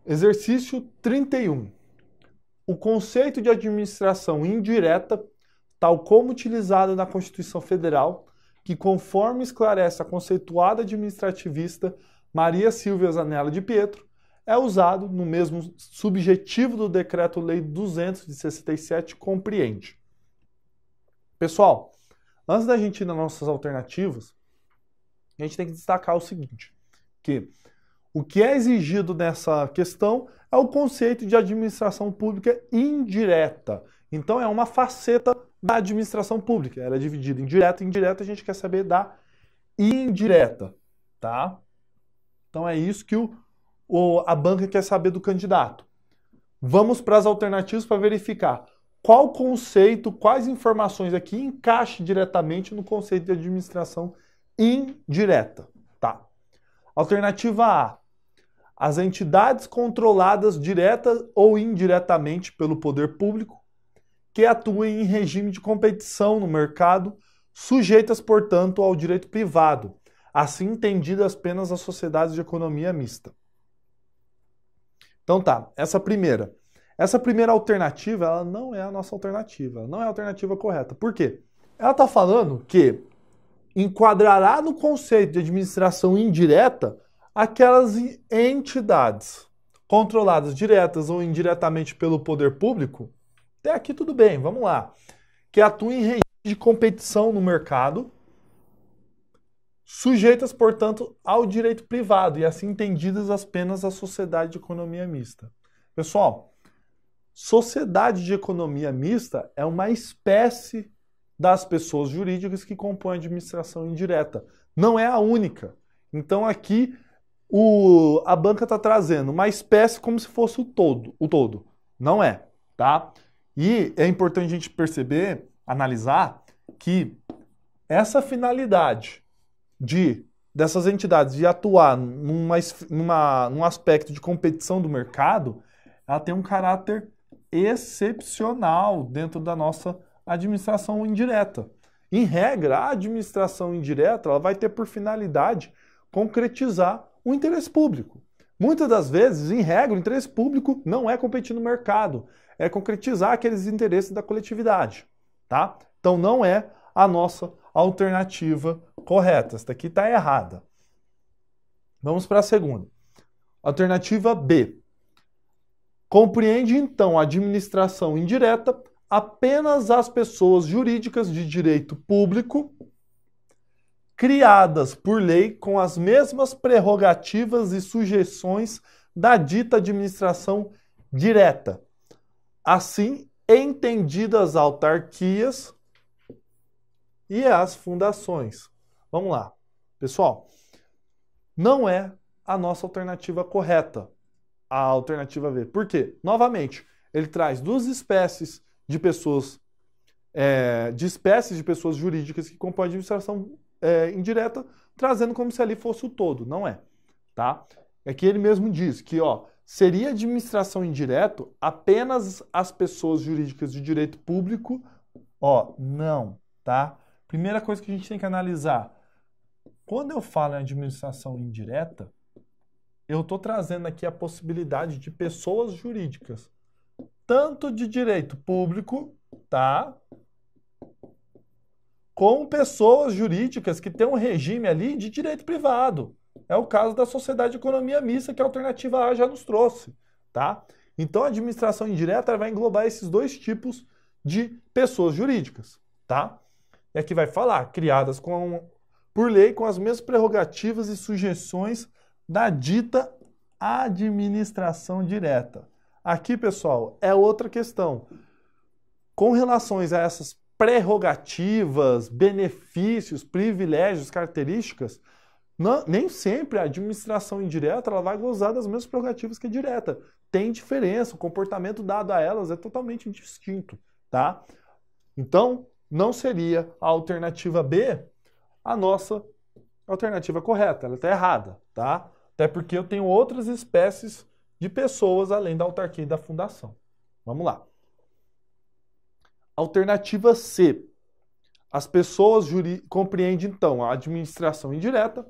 Exercício 31. O conceito de administração indireta, tal como utilizado na Constituição Federal, que conforme esclarece a conceituada administrativista Maria Silvia Zanella de Pietro, é usado no mesmo subjetivo do Decreto-Lei 200 de 67, compreende. Pessoal, antes da gente ir nas nossas alternativas, a gente tem que destacar o seguinte, que o que é exigido nessa questão é o conceito de administração pública indireta. Então é uma faceta da administração pública. Ela é dividida em direta e indireta, a gente quer saber da indireta, tá? Então é isso que a banca quer saber do candidato. Vamos para as alternativas para verificar qual conceito, quais informações aqui encaixa diretamente no conceito de administração indireta, tá? Alternativa A. As entidades controladas direta ou indiretamente pelo poder público que atuem em regime de competição no mercado, sujeitas, portanto, ao direito privado, assim entendidas apenas as sociedades de economia mista. Então tá, essa primeira alternativa, ela não é a nossa alternativa, ela não é a alternativa correta. Por quê? Ela está falando que enquadrará no conceito de administração indireta aquelas entidades controladas diretas ou indiretamente pelo poder público. Até aqui tudo bem, vamos lá. Que atuem em regime de competição no mercado, sujeitas, portanto, ao direito privado e assim entendidas apenas a sociedade de economia mista. Pessoal, sociedade de economia mista é uma espécie das pessoas jurídicas que compõem a administração indireta. Não é a única. Então aqui a banca está trazendo uma espécie como se fosse o todo. Não é, tá? E é importante a gente perceber, analisar, que essa finalidade dessas entidades de atuar num aspecto de competição do mercado, ela tem um caráter excepcional dentro da nossa administração indireta. Em regra, a administração indireta ela vai ter por finalidade concretizar o interesse público. Muitas das vezes, em regra, o interesse público não é competir no mercado, é concretizar aqueles interesses da coletividade, tá? Então não é a nossa alternativa correta. Essa daqui está errada. Vamos para a segunda. Alternativa B. Compreende, então, a administração indireta apenas as pessoas jurídicas de direito público criadas por lei com as mesmas prerrogativas e sujeições da dita administração direta. Assim, entendidas autarquias e as fundações. Vamos lá. Pessoal, não é a nossa alternativa correta, a alternativa B. Por quê? Novamente, ele traz duas espécies de pessoas, jurídicas que compõem a administração indireta, trazendo como se ali fosse o todo. Não é, tá? Aqui ele mesmo diz que, seria administração indireta apenas as pessoas jurídicas de direito público, não, tá? Primeira coisa que a gente tem que analisar, quando eu falo em administração indireta, eu estou trazendo aqui a possibilidade de pessoas jurídicas, tanto de direito público, tá? Como pessoas jurídicas que têm um regime ali de direito privado. É o caso da sociedade de economia mista que a alternativa A já nos trouxe, tá? Então a administração indireta vai englobar esses dois tipos de pessoas jurídicas, tá? E aqui vai falar, criadas por lei com as mesmas prerrogativas e sujeições da dita administração direta. Aqui, pessoal, é outra questão. Com relações a essas prerrogativas, benefícios, privilégios, características, nem sempre a administração indireta ela vai gozar das mesmas prerrogativas que a direta. Tem diferença, o comportamento dado a elas é totalmente distinto, tá? Então, não seria a alternativa B a nossa alternativa correta, ela está errada, tá? Até porque eu tenho outras espécies de pessoas além da autarquia e da fundação. Vamos lá. Alternativa C. As pessoas compreende, então, a administração indireta,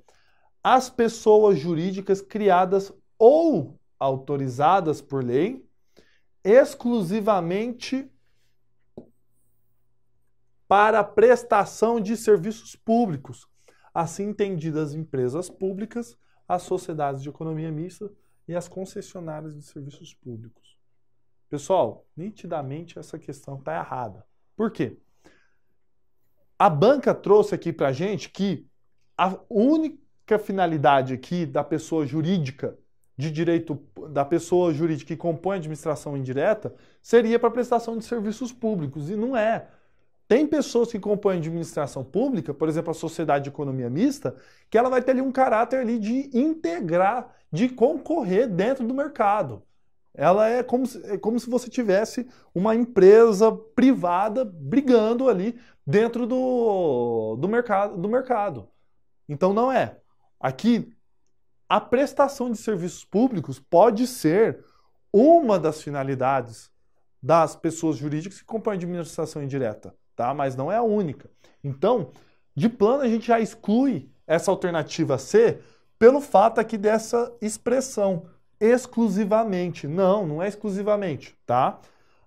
as pessoas jurídicas criadas ou autorizadas por lei, exclusivamente para prestação de serviços públicos, assim entendidas as empresas públicas, as sociedades de economia mista e as concessionárias de serviços públicos. Pessoal, nitidamente essa questão está errada. Por quê? A banca trouxe aqui para a gente que a única finalidade aqui da pessoa jurídica de direito, da pessoa jurídica que compõe a administração indireta seria para prestação de serviços públicos, e não é. Tem pessoas que compõem a administração pública, por exemplo, a sociedade de economia mista, que ela vai ter ali um caráter ali de integrar, de concorrer dentro do mercado. Ela é como se você tivesse uma empresa privada brigando ali dentro do mercado. Então não é. Aqui, a prestação de serviços públicos pode ser uma das finalidades das pessoas jurídicas que compõem a administração indireta, tá? Mas não é a única. Então, de plano, a gente já exclui essa alternativa C pelo fato aqui dessa expressão, exclusivamente. Não, não é exclusivamente, tá?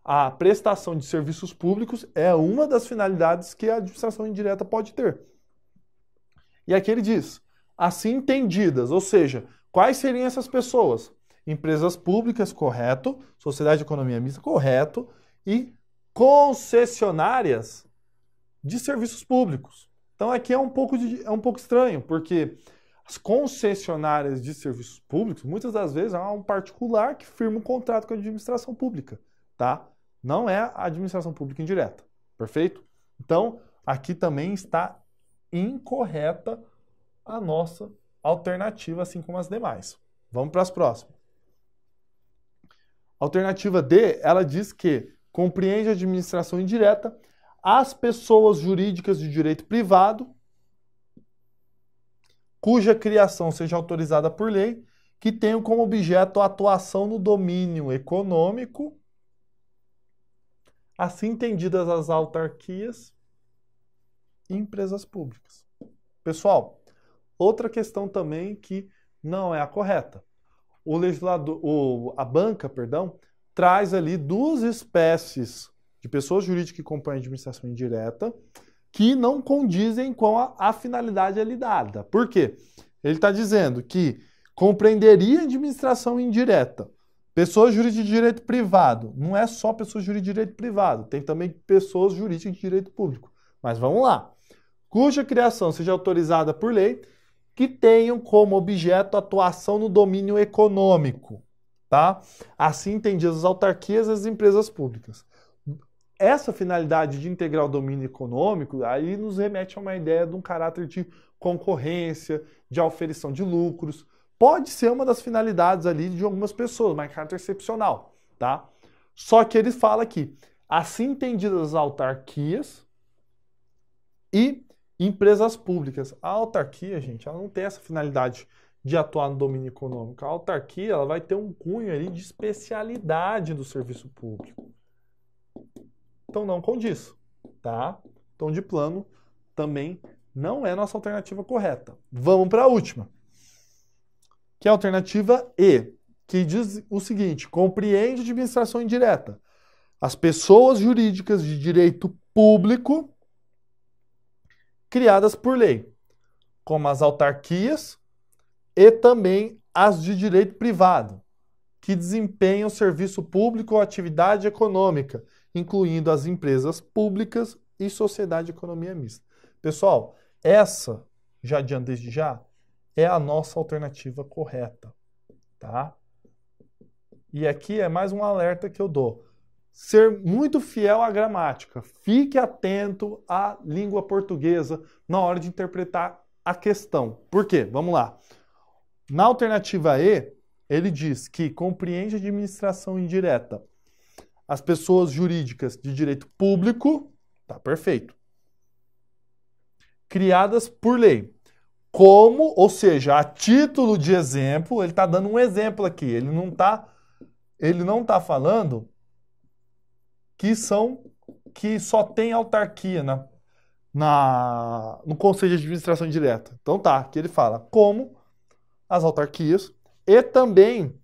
A prestação de serviços públicos é uma das finalidades que a administração indireta pode ter. E aqui ele diz, assim entendidas, ou seja, quais seriam essas pessoas? Empresas públicas, correto, sociedade de economia mista, correto, e concessionárias de serviços públicos. Então aqui é um pouco estranho, porque as concessionárias de serviços públicos, muitas das vezes, é um particular que firma um contrato com a administração pública, tá? Não é a administração pública indireta, perfeito? Então, aqui também está incorreta a nossa alternativa, assim como as demais. Vamos para as próximas. Alternativa D, ela diz que compreende a administração indireta as pessoas jurídicas de direito privado cuja criação seja autorizada por lei, que tenham como objeto a atuação no domínio econômico, assim entendidas as autarquias e empresas públicas. Pessoal, outra questão também que não é a correta. A banca, traz ali duas espécies de pessoas jurídicas que compõem a administração indireta que não condizem com a finalidade ali dada. Por quê? Ele está dizendo que compreenderia a administração indireta. Pessoas jurídicas de direito privado. Não é só pessoas jurídicas de direito privado, tem também pessoas jurídicas de direito público. Mas vamos lá. Cuja criação seja autorizada por lei, que tenham como objeto a atuação no domínio econômico, tá? Assim entendidas as autarquias e as empresas públicas. Essa finalidade de integrar o domínio econômico, aí nos remete a uma ideia de um caráter de concorrência, de auferição de lucros. Pode ser uma das finalidades ali de algumas pessoas, mas caráter excepcional, tá? Só que ele fala aqui, assim entendidas as autarquias e empresas públicas. A autarquia, gente, ela não tem essa finalidade de atuar no domínio econômico. A autarquia, ela vai ter um cunho ali de especialidade do serviço público. Então não condiz, tá? Então de plano também não é nossa alternativa correta. Vamos para a última, que é a alternativa E, que diz o seguinte: compreende a administração indireta as pessoas jurídicas de direito público criadas por lei, como as autarquias e também as de direito privado, que desempenham serviço público ou atividade econômica, incluindo as empresas públicas e sociedade de economia mista. Pessoal, essa, já adianto desde já, é a nossa alternativa correta, tá? E aqui é mais um alerta que eu dou. Ser muito fiel à gramática. Fique atento à língua portuguesa na hora de interpretar a questão. Por quê? Vamos lá. Na alternativa E, ele diz que compreende a administração indireta as pessoas jurídicas de direito público, tá perfeito, criadas por lei. Como, ou seja, a título de exemplo, ele está dando um exemplo aqui. Ele não tá falando que só tem autarquia no Conselho de Administração Indireta. Então tá, aqui ele fala como as autarquias e também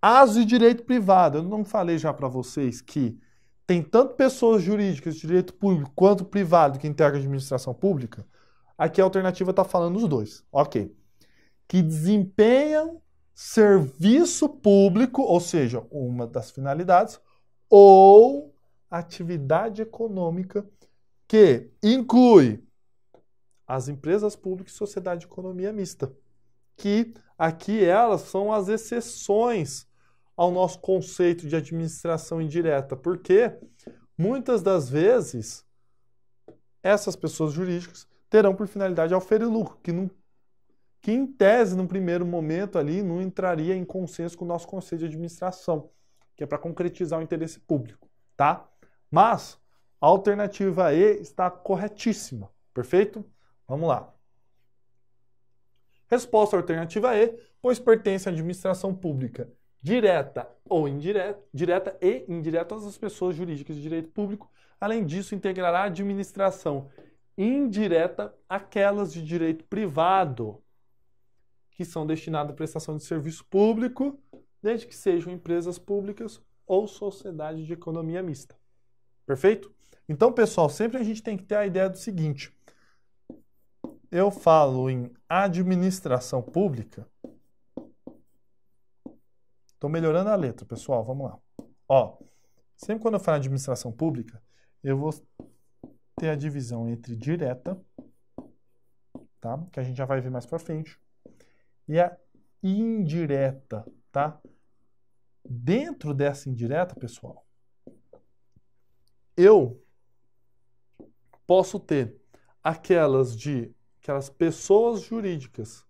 As de direito privado, eu não falei já para vocês que tem tanto pessoas jurídicas de direito público quanto privado que integram a administração pública? Aqui a alternativa está falando os dois. Ok. Que desempenham serviço público, ou seja, uma das finalidades, ou atividade econômica que inclui as empresas públicas e sociedade de economia mista. Que aqui elas são as exceções ao nosso conceito de administração indireta, porque muitas das vezes essas pessoas jurídicas terão por finalidade auferir lucro, que em tese, no primeiro momento ali, não entraria em consenso com o nosso conceito de administração, que é para concretizar o interesse público, tá? Mas a alternativa E está corretíssima, perfeito? Vamos lá. Resposta à alternativa E, pois pertence à administração pública direta ou indireta, direta e indireta às pessoas jurídicas de direito público. Além disso, integrará a administração indireta aquelas de direito privado, que são destinadas à prestação de serviço público, desde que sejam empresas públicas ou sociedade de economia mista. Perfeito? Então, pessoal, sempre a gente tem que ter a ideia do seguinte. Eu falo em administração pública. Estou melhorando a letra, pessoal. Vamos lá. Ó, sempre quando eu falo em administração pública, eu vou ter a divisão entre direta, tá? Que a gente já vai ver mais para frente, e a indireta, tá? Dentro dessa indireta, pessoal, eu posso ter aquelas pessoas jurídicas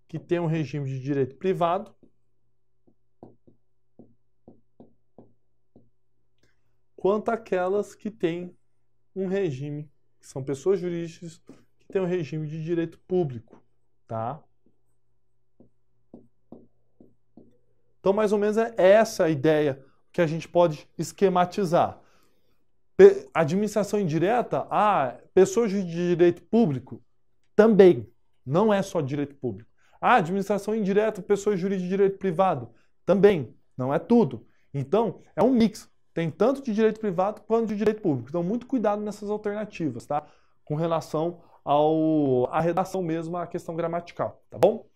que têm um regime de direito privado, quanto aquelas que têm um regime, que são pessoas jurídicas que têm um regime de direito público, tá? Então, mais ou menos é essa a ideia que a gente pode esquematizar. Administração indireta, pessoas de direito público, também. Não é só direito público. Administração indireta, pessoas jurídicas de direito privado, também. Não é tudo. Então, é um mix. Tem tanto de direito privado quanto de direito público. Então, muito cuidado nessas alternativas, tá? Com relação à redação mesmo, à questão gramatical, tá bom?